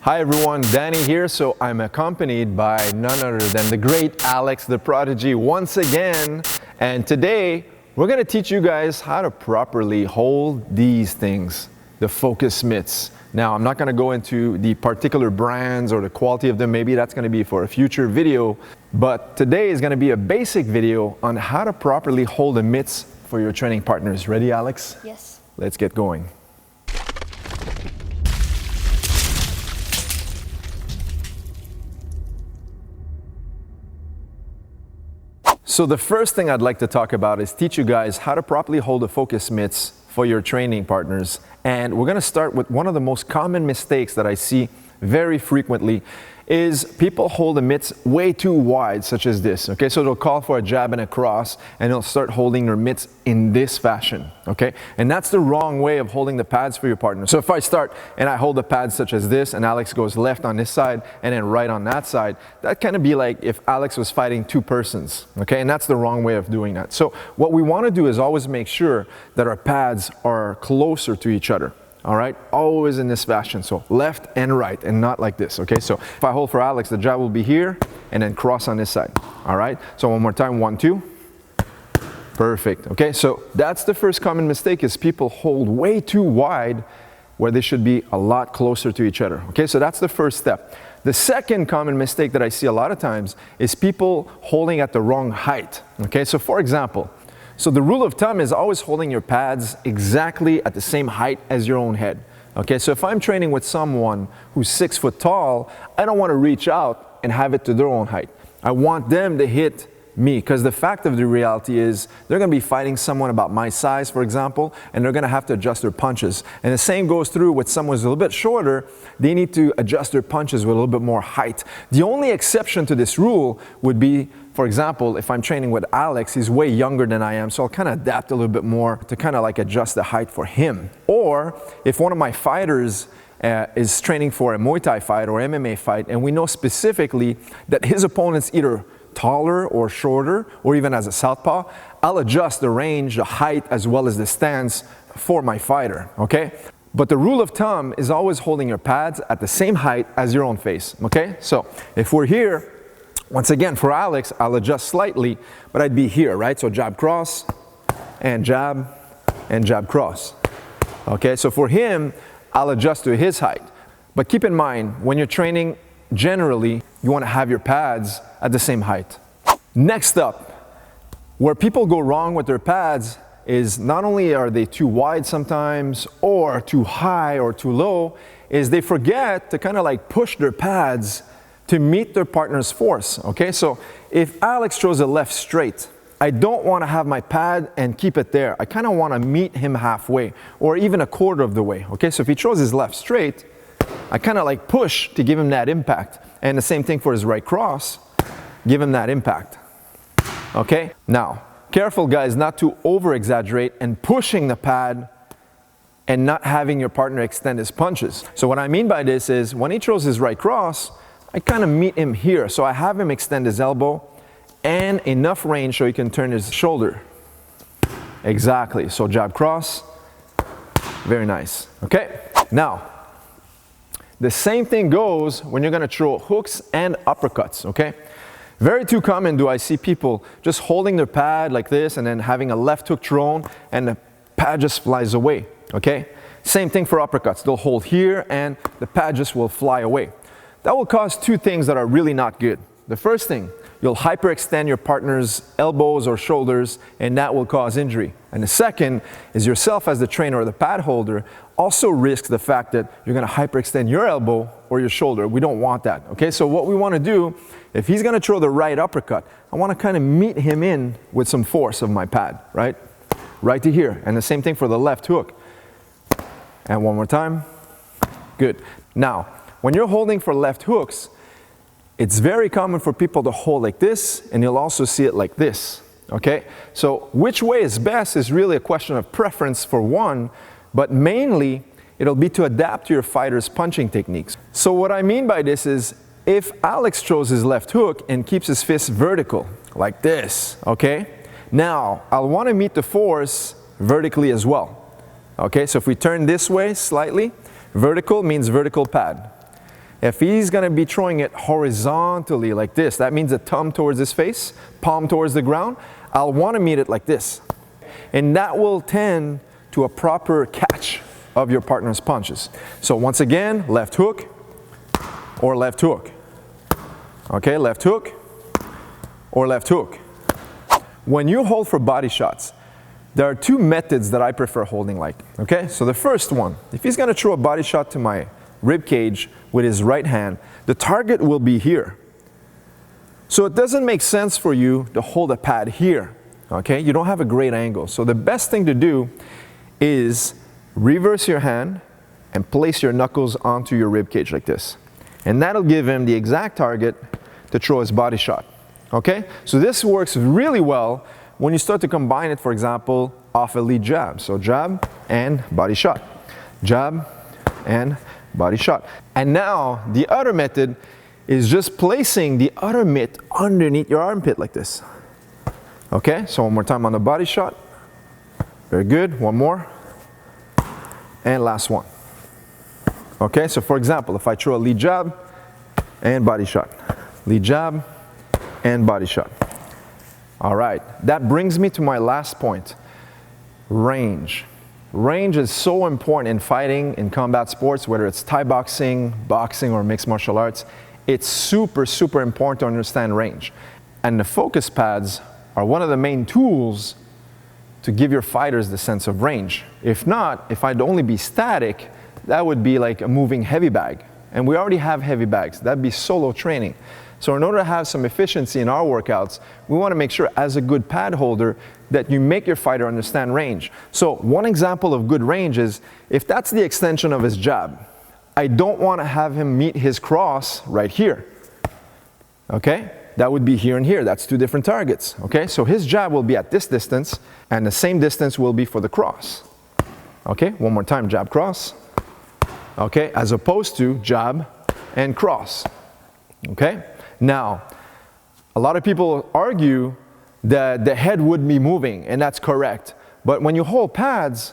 Hi everyone, Danny here. So I'm accompanied by none other than the great Alex, the Prodigy, once again. And today, we're gonna teach you guys how to properly hold these things, the focus mitts. Now, I'm not gonna go into the particular brands or the quality of them. Maybe that's gonna be for a future video. But today is gonna be a basic video on how to properly hold the mitts for your training partners. Ready, Alex? Yes. Let's get going. So the first thing I'd like to talk about is teach you guys how to properly hold the focus mitts for your training partners. And we're gonna start with one of the most common mistakes that I see very frequently is people hold the mitts way too wide, such as this, okay? So they'll call for a jab and a cross, and they'll start holding their mitts in this fashion, okay? And that's the wrong way of holding the pads for your partner. So if I start and I hold the pads such as this, and Alex goes left on this side, and then right on that side, that kind of be like if Alex was fighting two persons, okay? And that's the wrong way of doing that. So what we wanna do is always make sure that our pads are closer to each other. All right, always in this fashion, so left and right, and not like this, okay? So if I hold for Alex, the jab will be here, and then cross on this side, all right? So one more time, 1, 2, perfect, okay? So that's the first common mistake is people hold way too wide where they should be a lot closer to each other, okay? So that's the first step. The second common mistake that I see a lot of times is people holding at the wrong height, okay? So for example, so the rule of thumb is always holding your pads exactly at the same height as your own head. Okay, so if I'm training with someone who's 6 foot tall, I don't want to reach out and have it to their own height. I want them to hit me, because the fact of the reality is they're going to be fighting someone about my size, for example, and they're going to have to adjust their punches. And the same goes through with someone who's a little bit shorter. They need to adjust their punches with a little bit more height. The only exception to this rule would be, for example, if I'm training with Alex, he's way younger than I am, so I'll kind of adapt a little bit more to kind of like adjust the height for him. Or if one of my fighters is training for a Muay Thai fight or MMA fight, and we know specifically that his opponent's either taller or shorter, or even as a southpaw, I'll adjust the range, the height, as well as the stance for my fighter, okay? But the rule of thumb is always holding your pads at the same height as your own face, okay? So if we're here, once again, for Alex, I'll adjust slightly, but I'd be here, right? So jab cross, and jab cross. Okay, so for him, I'll adjust to his height. But keep in mind, when you're training, generally, you want to have your pads at the same height. Next up, where people go wrong with their pads is not only are they too wide sometimes, or too high or too low, is they forget to kind of like push their pads to meet their partner's force, okay? So if Alex throws a left straight, I don't want to have my pad and keep it there. I kind of want to meet him halfway, or even a quarter of the way, okay? So if he throws his left straight, I kind of like push to give him that impact. And the same thing for his right cross, give him that impact, okay? Now, careful guys not to over-exaggerate and pushing the pad and not having your partner extend his punches. So what I mean by this is when he throws his right cross, I kind of meet him here. So I have him extend his elbow and enough range so he can turn his shoulder. Exactly, so jab cross, very nice, okay? Now, the same thing goes when you're gonna throw hooks and uppercuts, okay? Very too common do I see people just holding their pad like this and then having a left hook thrown and the pad just flies away, okay? Same thing for uppercuts. They'll hold here and the pad just will fly away. That will cause two things that are really not good. The first thing, you'll hyperextend your partner's elbows or shoulders, and that will cause injury. And the second is yourself as the trainer or the pad holder also risks the fact that you're gonna hyperextend your elbow or your shoulder. We don't want that, okay? So what we wanna do, if he's gonna throw the right uppercut, I wanna kind of meet him in with some force of my pad, right? Right to here. And the same thing for the left hook. And one more time. Good. Now, when you're holding for left hooks, it's very common for people to hold like this, and you'll also see it like this, okay? So which way is best is really a question of preference for one, but mainly it'll be to adapt to your fighter's punching techniques. So what I mean by this is if Alex throws his left hook and keeps his fist vertical, like this, okay? Now, I'll want to meet the force vertically as well, okay? So if we turn this way slightly, vertical means vertical pad. If he's gonna be throwing it horizontally like this, that means the thumb towards his face, palm towards the ground, I'll wanna meet it like this. And that will tend to a proper catch of your partner's punches. So once again, left hook or left hook. Okay, left hook or left hook. When you hold for body shots, there are two methods that I prefer holding like, okay? So the first one, if he's gonna throw a body shot to my rib cage with his right hand, the target will be here. So it doesn't make sense for you to hold a pad here, okay? You don't have a great angle. So the best thing to do is reverse your hand and place your knuckles onto your rib cage like this. And that'll give him the exact target to throw his body shot, okay? So this works really well when you start to combine it, for example, off a lead jab. So jab and body shot, jab and body shot. And now the other method is just placing the other mitt underneath your armpit like this. Okay, so one more time on the body shot. Very good, one more. And last one. Okay, so for example, if I throw a lead jab and body shot, lead jab and body shot. All right, that brings me to my last point, range. Range is so important in fighting, in combat sports, whether it's Thai boxing, boxing, or mixed martial arts. It's super, super important to understand range. And the focus pads are one of the main tools to give your fighters the sense of range. If not, if I'd only be static, that would be like a moving heavy bag. And we already have heavy bags. That'd be solo training. So in order to have some efficiency in our workouts, we want to make sure as a good pad holder that you make your fighter understand range. So one example of good range is if that's the extension of his jab, I don't want to have him meet his cross right here. Okay? That would be here and here. That's two different targets. Okay? So his jab will be at this distance and the same distance will be for the cross. Okay? One more time, jab, cross. Okay? As opposed to jab and cross. Okay? Now, a lot of people argue that the head would be moving, and that's correct. But when you hold pads,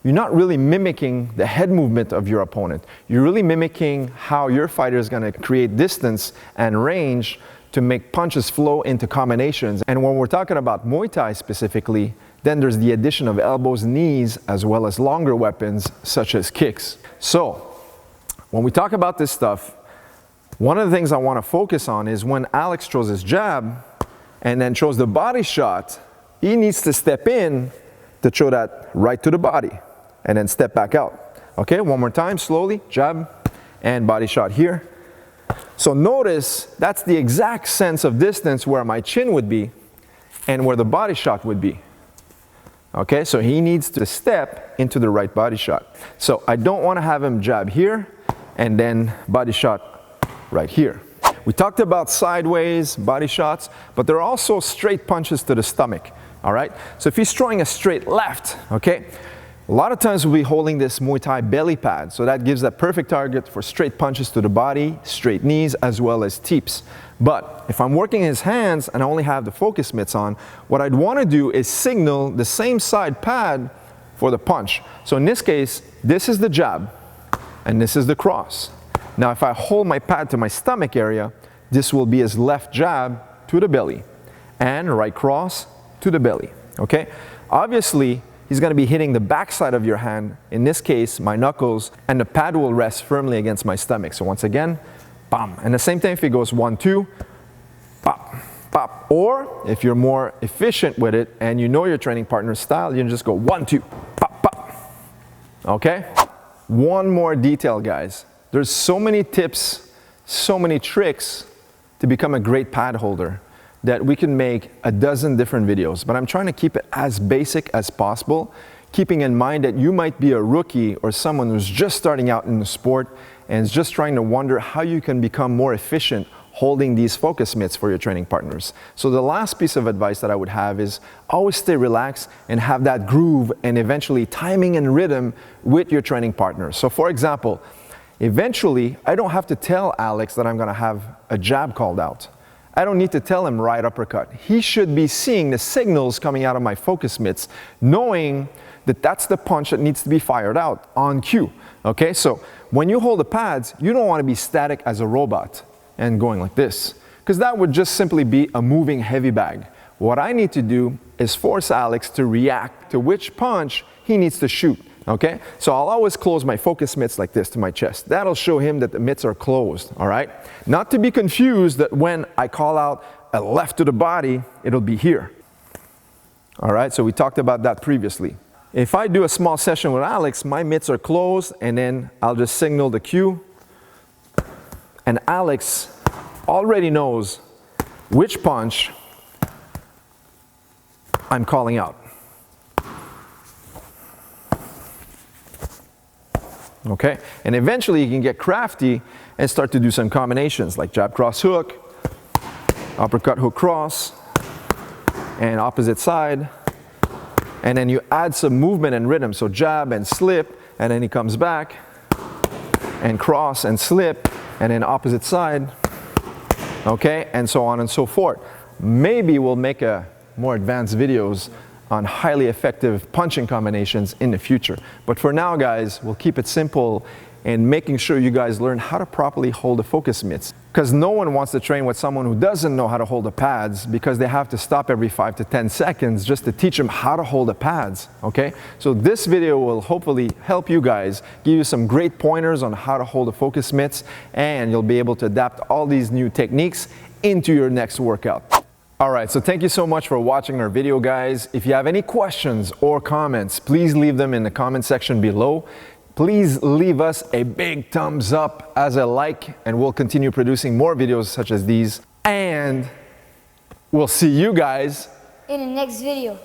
you're not really mimicking the head movement of your opponent. You're really mimicking how your fighter is going to create distance and range to make punches flow into combinations. And when we're talking about Muay Thai specifically, then there's the addition of elbows, knees, as well as longer weapons such as kicks. So, when we talk about this stuff, one of the things I want to focus on is when Alex throws his jab and then throws the body shot, he needs to step in to throw that right to the body and then step back out. Okay, one more time, slowly, jab and body shot here. So notice that's the exact sense of distance where my chin would be and where the body shot would be. Okay, so he needs to step into the right body shot. So I don't want to have him jab here and then body shot right here. We talked about sideways body shots, but there are also straight punches to the stomach, all right? So if he's throwing a straight left, okay, a lot of times we'll be holding this Muay Thai belly pad, so that gives that perfect target for straight punches to the body, straight knees, as well as teeps. But if I'm working his hands and I only have the focus mitts on, what I'd want to do is signal the same side pad for the punch. So in this case, this is the jab, and this is the cross. Now, if I hold my pad to my stomach area, this will be his left jab to the belly and right cross to the belly, okay? Obviously, he's going to be hitting the backside of your hand, in this case, my knuckles, and the pad will rest firmly against my stomach. So once again, bam. And the same thing if he goes 1, 2, pop, pop. Or if you're more efficient with it and you know your training partner's style, you can just go 1, 2, pop, pop. Okay? One more detail, guys. There's so many tips, so many tricks to become a great pad holder that we can make a dozen different videos, but I'm trying to keep it as basic as possible, keeping in mind that you might be a rookie or someone who's just starting out in the sport and is just trying to wonder how you can become more efficient holding these focus mitts for your training partners. So the last piece of advice that I would have is always stay relaxed and have that groove and eventually timing and rhythm with your training partners. So for example, eventually, I don't have to tell Alex that I'm going to have a jab called out. I don't need to tell him right uppercut. He should be seeing the signals coming out of my focus mitts, knowing that that's the punch that needs to be fired out on cue. Okay, so when you hold the pads, you don't want to be static as a robot and going like this, because that would just simply be a moving heavy bag. What I need to do is force Alex to react to which punch he needs to shoot. Okay, so I'll always close my focus mitts like this to my chest. That'll show him that the mitts are closed, all right? Not to be confused that when I call out a left to the body, it'll be here. All right, so we talked about that previously. If I do a small session with Alex, my mitts are closed, and then I'll just signal the cue. And Alex already knows which punch I'm calling out. Okay, and eventually you can get crafty and start to do some combinations like jab cross hook, uppercut hook cross, and opposite side. And then you add some movement and rhythm, so jab and slip, and then he comes back and cross and slip, and then opposite side. Okay, and so on and so forth. Maybe we'll make a more advanced videos on highly effective punching combinations in the future. But for now, guys, we'll keep it simple and making sure you guys learn how to properly hold the focus mitts. Because no one wants to train with someone who doesn't know how to hold the pads, because they have to stop every 5 to 10 seconds just to teach them how to hold the pads, okay? So this video will hopefully help you guys, give you some great pointers on how to hold the focus mitts, and you'll be able to adapt all these new techniques into your next workout. Alright, so thank you so much for watching our video, guys. If you have any questions or comments, please leave them in the comment section below. Please leave us a big thumbs up as a like, and we'll continue producing more videos such as these. And we'll see you guys in the next video.